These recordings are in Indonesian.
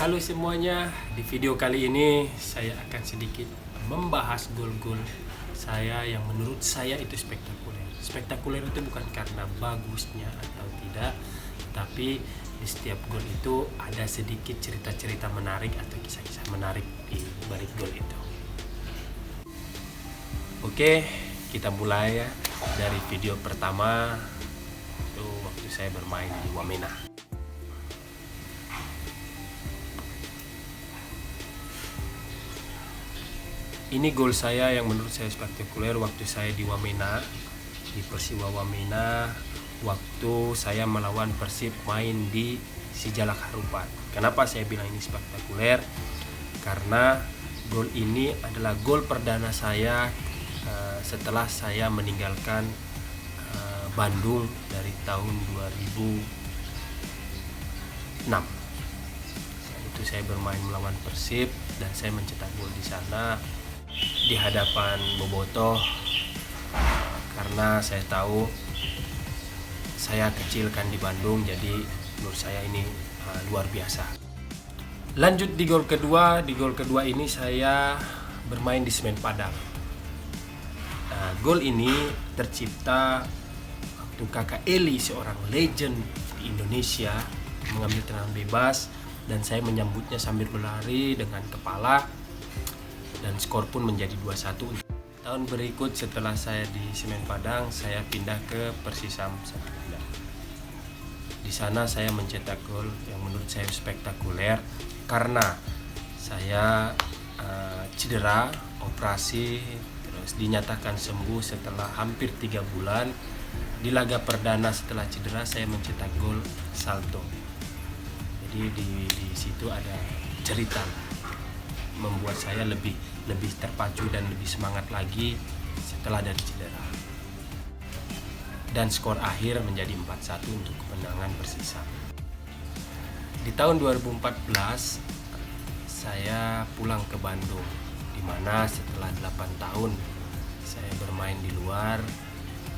Halo semuanya, di video kali ini saya akan sedikit membahas gol-gol saya yang menurut saya itu spektakuler. Spektakuler itu bukan karena bagusnya atau tidak, tapi di setiap gol itu ada sedikit cerita-cerita menarik atau kisah-kisah menarik di balik gol itu. Oke, kita mulai ya dari video pertama. Itu waktu saya bermain di Wamena. Ini gol saya yang menurut saya spektakuler waktu saya di Wamena, di Persiwa Wamena, waktu saya melawan Persib main di Sijalak Harupat. Kenapa saya bilang ini spektakuler? Karena gol ini adalah gol perdana saya setelah saya meninggalkan Bandung dari tahun 2006. Itu saya bermain melawan Persib dan saya mencetak gol di sana di hadapan bobotoh, karena saya tahu saya kecil kan di Bandung, jadi menurut saya ini luar biasa. Lanjut di gol kedua. Di gol kedua ini saya bermain di Semen Padang. Gol ini tercipta waktu kakak Eli, seorang legend di Indonesia, mengambil tendangan bebas dan saya menyambutnya sambil berlari dengan kepala, dan skor pun menjadi 2-1. Tahun berikut setelah saya di Semen Padang, saya pindah ke Persisam Samarinda. Di sana saya mencetak gol yang menurut saya spektakuler karena saya cedera, operasi, terus dinyatakan sembuh setelah hampir 3 bulan. Di laga perdana setelah cedera saya mencetak gol salto. Jadi di situ ada cerita membuat saya lebih terpacu dan lebih semangat lagi setelah dari cedera. Dan skor akhir menjadi 4-1 untuk kemenangan Persisam. Di tahun 2014 saya pulang ke Bandung, di mana setelah 8 tahun saya bermain di luar,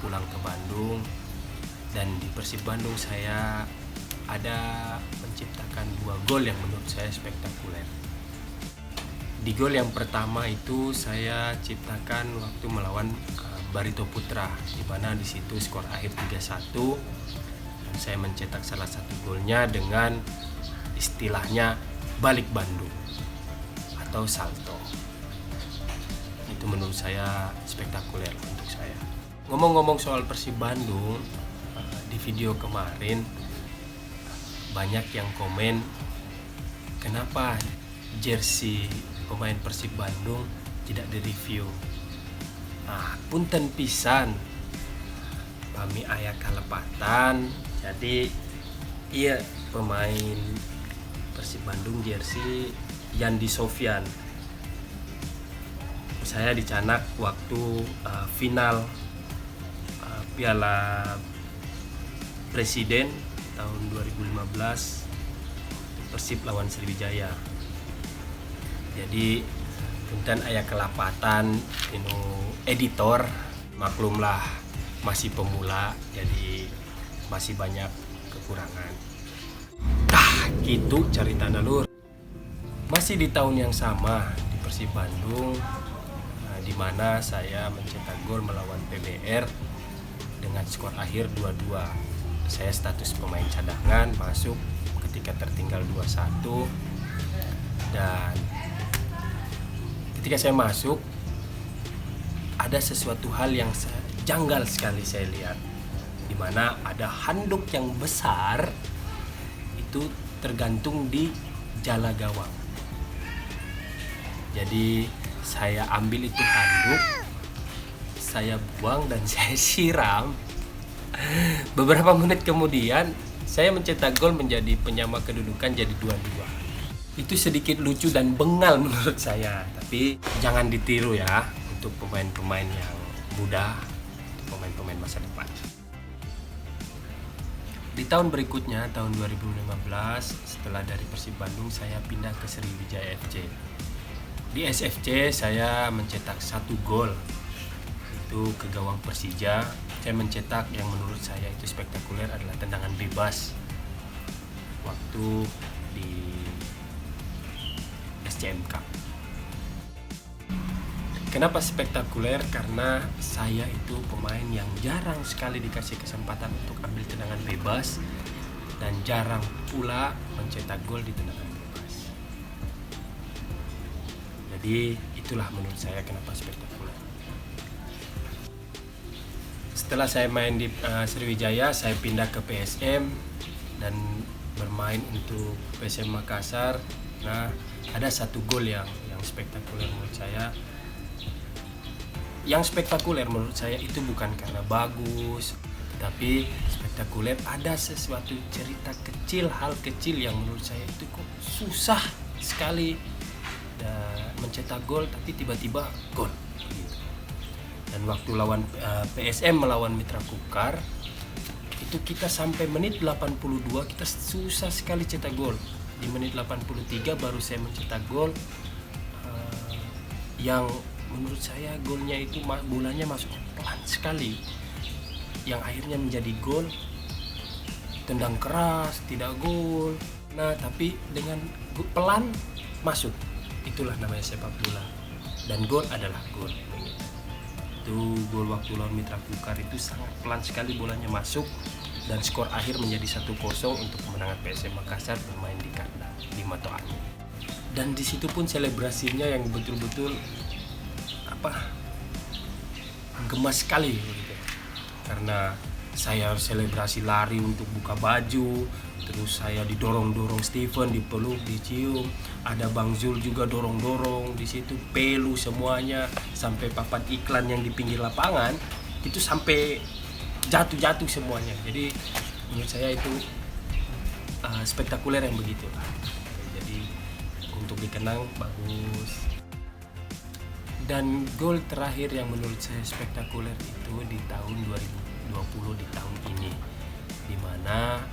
pulang ke Bandung, dan di Persib Bandung saya ada menciptakan 2 gol yang menurut saya spektakuler. Di gol yang pertama itu saya ciptakan waktu melawan Barito Putra, di mana di situ skor akhir 3-1 dan saya mencetak salah satu golnya dengan istilahnya balik Bandung atau salto. Itu menurut saya spektakuler untuk saya. Ngomong-ngomong soal Persib Bandung, di video kemarin banyak yang komen kenapa jersey pemain Persib Bandung tidak direview. Punten pisan, kami aya kalepatan. Jadi iya, pemain Persib Bandung jersey Yandi Sofyan. Saya dicanak waktu final Piala Presiden tahun 2015 Persib lawan Sriwijaya. Jadi punten aya kelapatan editor, maklumlah masih pemula, jadi masih banyak kekurangan. Gitu ceritana lur. Masih di tahun yang sama di Persib Bandung, di mana saya mencetak gol melawan PBR dengan skor akhir 2-2. Saya status pemain cadangan masuk ketika tertinggal 2-1, dan ketika saya masuk ada sesuatu hal yang janggal sekali saya lihat, di mana ada handuk yang besar itu tergantung di jala gawang. Jadi saya ambil itu handuk, saya buang dan saya siram. Beberapa menit kemudian saya mencetak gol menjadi penyama kedudukan, jadi 2-2. Itu sedikit lucu dan bengal menurut saya, tapi jangan ditiru ya untuk pemain-pemain yang muda, untuk pemain-pemain masa depan. Di tahun berikutnya, tahun 2015, setelah dari Persib Bandung saya pindah ke Sriwijaya FC. Di SFC saya mencetak 1 gol, itu ke gawang Persija. Saya mencetak yang menurut saya itu spektakuler adalah tendangan bebas waktu di SCM Cup. Kenapa spektakuler? Karena saya itu pemain yang jarang sekali dikasih kesempatan untuk ambil tendangan bebas dan jarang pula mencetak gol di tendangan bebas. Jadi itulah menurut saya kenapa spektakuler. Setelah saya main di Sriwijaya, saya pindah ke PSM dan bermain untuk PSM Makassar. Nah, ada satu gol yang spektakuler menurut saya. Yang spektakuler menurut saya itu bukan karena bagus, tapi spektakuler ada sesuatu cerita kecil, hal kecil yang menurut saya itu kok susah sekali mencetak gol, tapi tiba-tiba gol. Dan waktu lawan PSM melawan Mitra Kukar, itu kita sampai menit 82 kita susah sekali cetak gol. Di menit 83 baru saya mencetak gol yang menurut saya golnya itu bolanya masuk pelan sekali, yang akhirnya menjadi gol. Tendang keras tidak gol, nah tapi dengan pelan masuk. Itulah namanya sepak bola, dan gol adalah gol. Itu gol waktu lawan Mitra Kukar itu sangat pelan sekali bolanya masuk, dan skor akhir menjadi 1-0 untuk kemenangan PSM Makassar bermain di kandang di Mato Angin. Dan di situ pun selebrasinya yang betul-betul gemas sekali gitu. Karena saya selebrasi lari untuk buka baju, terus saya didorong-dorong Steven, dipeluk, dicium, ada Bang Zul juga dorong-dorong di situ, pelu semuanya, sampai papan iklan yang di pinggir lapangan itu sampai jatuh-jatuh semuanya. Jadi menurut saya itu spektakuler yang begitu. Jadi untuk dikenang bagus. Dan gol terakhir yang menurut saya spektakuler itu di tahun 2020, di tahun ini, dimana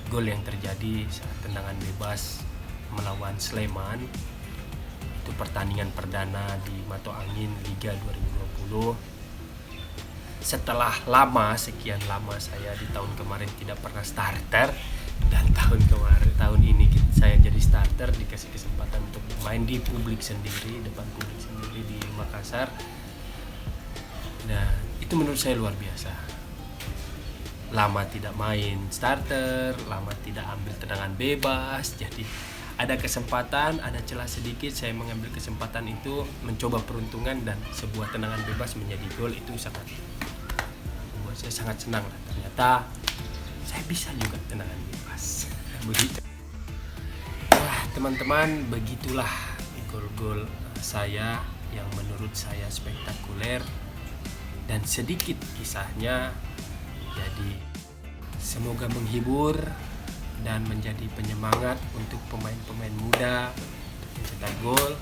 gol yang terjadi saat tendangan bebas melawan Sleman, itu pertandingan perdana di Mato Angin Liga 2020. Setelah sekian lama saya di tahun kemarin tidak pernah starter, dan tahun ini saya jadi starter, dikasih kesempatan untuk main di publik sendiri, depan publik sendiri di Makassar. Nah, itu menurut saya luar biasa. Lama tidak main starter, lama tidak ambil tendangan bebas, jadi ada kesempatan, ada celah sedikit, saya mengambil kesempatan itu, mencoba peruntungan, dan sebuah tendangan bebas menjadi gol. Itu membuat saya sangat senang. Ternyata saya bisa juga tendangan bebas. Begitu. Wah, teman-teman, begitulah gol-gol saya yang menurut saya spektakuler dan sedikit kisahnya. Jadi semoga menghibur dan menjadi penyemangat untuk pemain-pemain muda untuk mencetak gol.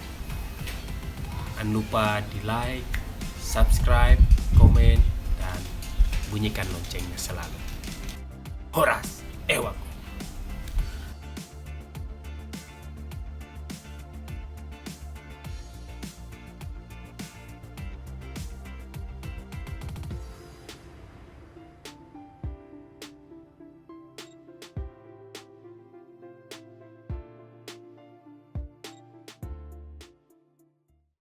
Jangan lupa di like, subscribe, komen, dan bunyikan loncengnya selalu. Horas Ewaku.